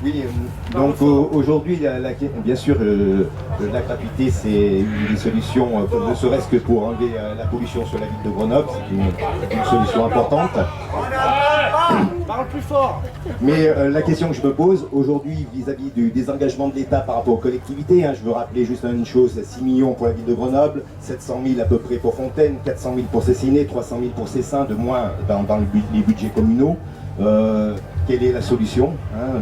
Oui, donc aujourd'hui, bien sûr, la gratuité, c'est une solution, ne serait-ce que pour enlever la pollution sur la ville de Grenoble, c'est une solution importante. Parle plus fort. Mais la question que je me pose aujourd'hui vis-à-vis du désengagement de l'État par rapport aux collectivités, je veux rappeler juste une chose, 6 millions pour la ville de Grenoble, 700 000 à peu près pour Fontaine, 400 000 pour Cessiné, 300 000 pour Cessin, de moins dans les budgets communaux. Quelle est la solution?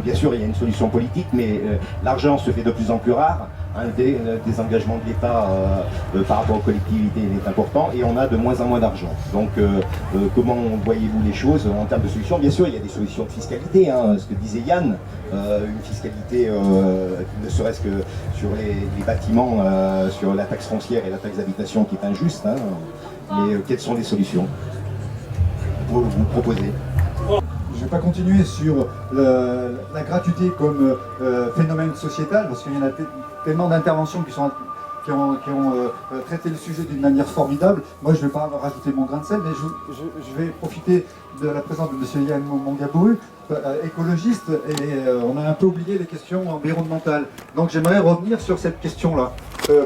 Bien sûr, il y a une solution politique, mais l'argent se fait de plus en plus rare. Le désengagement de l'État par rapport aux collectivités est important et on a de moins en moins d'argent. Donc, comment voyez-vous les choses en termes de solutions? Bien sûr, il y a des solutions de fiscalité, ce que disait Yann, une fiscalité ne serait-ce que sur les bâtiments, sur la taxe foncière et la taxe d'habitation qui est injuste. Mais quelles sont les solutions vous proposez? Je ne vais pas continuer sur la gratuité comme phénomène sociétal, parce qu'il y en a tellement d'interventions qui ont traité le sujet d'une manière formidable. Moi, je ne vais pas rajouter mon grain de sel, mais je vais profiter de la présence de M. Yann Mongabourou, écologiste, et on a un peu oublié les questions environnementales. Donc j'aimerais revenir sur cette question-là.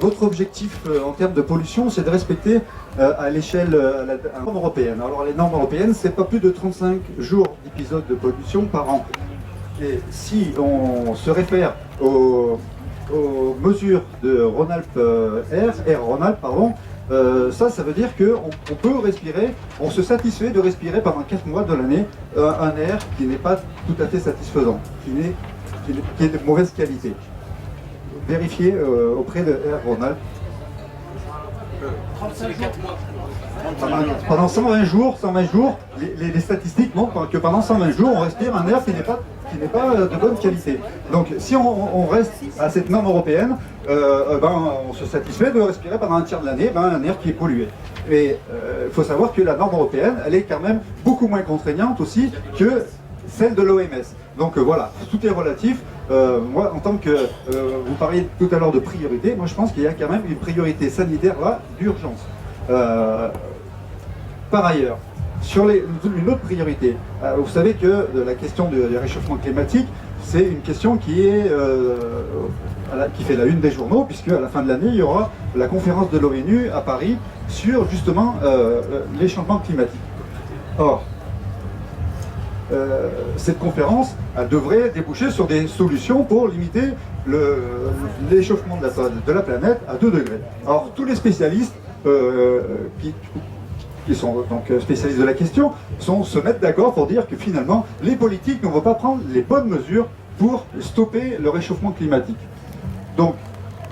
Votre objectif en termes de pollution, c'est de respecter à l'échelle norme européenne. Alors les normes européennes, c'est pas plus de 35 jours d'épisodes de pollution par an. Et si on se réfère aux mesures de Rhône-Alpes Air Rhône-Alpes, pardon, ça veut dire qu'on peut respirer, on se satisfait de respirer pendant 4 mois de l'année un air qui n'est pas tout à fait satisfaisant, qui est de mauvaise qualité. Vérifiez auprès de Air Rhône-Alpes. 35 jours. Pendant 120 jours, les statistiques montrent que pendant 120 jours, on respire un air qui n'est pas de bonne qualité. Donc si on reste à cette norme européenne, on se satisfait de respirer pendant un tiers de l'année un air qui est pollué. Et il faut savoir que la norme européenne, elle est quand même beaucoup moins contraignante aussi que celle de l'OMS. Donc voilà, tout est relatif. Moi, en tant que... vous parliez tout à l'heure de priorité, moi je pense qu'il y a quand même une priorité sanitaire là, d'urgence. Par ailleurs, sur une autre priorité, vous savez que la question du réchauffement climatique, c'est une question qui fait la une des journaux, puisque à la fin de l'année, il y aura la conférence de l'ONU à Paris sur justement les changements climatiques. Or, cette conférence devrait déboucher sur des solutions pour limiter l'échauffement de la planète à 2 degrés. Alors, tous les spécialistes qui sont donc spécialistes de la question, se mettent d'accord pour dire que finalement, les politiques ne vont pas prendre les bonnes mesures pour stopper le réchauffement climatique. Donc,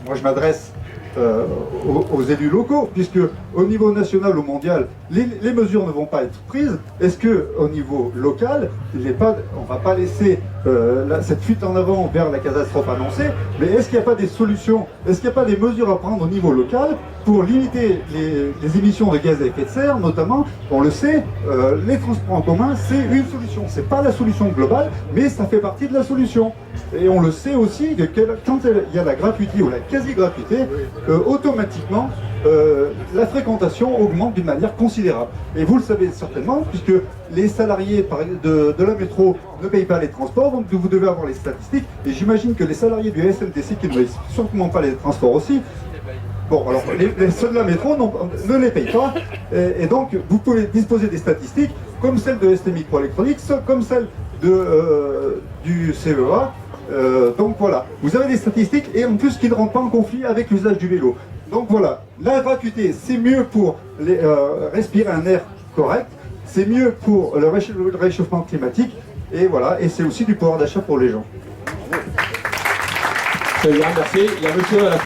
moi je m'adresse aux élus locaux, puisque au niveau national ou mondial, les mesures ne vont pas être prises. Est-ce qu'au niveau local, on ne va pas laisser cette fuite en avant vers la catastrophe annoncée, mais est-ce qu'il n'y a pas des solutions, est-ce qu'il n'y a pas des mesures à prendre au niveau local pour limiter les émissions de gaz à effet de serre, notamment, on le sait, les transports en commun, c'est une solution. C'est pas la solution globale, mais ça fait partie de la solution. Et on le sait aussi que quand il y a la gratuité ou la quasi-gratuité, automatiquement, la fréquentation augmente d'une manière considérable. Et vous le savez certainement, puisque les salariés de la métro ne payent pas les transports, donc vous devez avoir les statistiques. Et j'imagine que les salariés du SNTC, qui ne payent sûrement pas les transports aussi, bon, alors ceux de la métro ne les payent pas. Et donc, vous pouvez disposer des statistiques comme celle de ST Microelectronics, comme celle du CEA. Donc voilà, vous avez des statistiques et en plus qui ne rentrent pas en conflit avec l'usage du vélo. Donc voilà, la gratuité, c'est mieux pour respirer un air correct, c'est mieux pour le réchauffement climatique, et voilà, et c'est aussi du pouvoir d'achat pour les gens. Très bien, merci. Il y a monsieur à la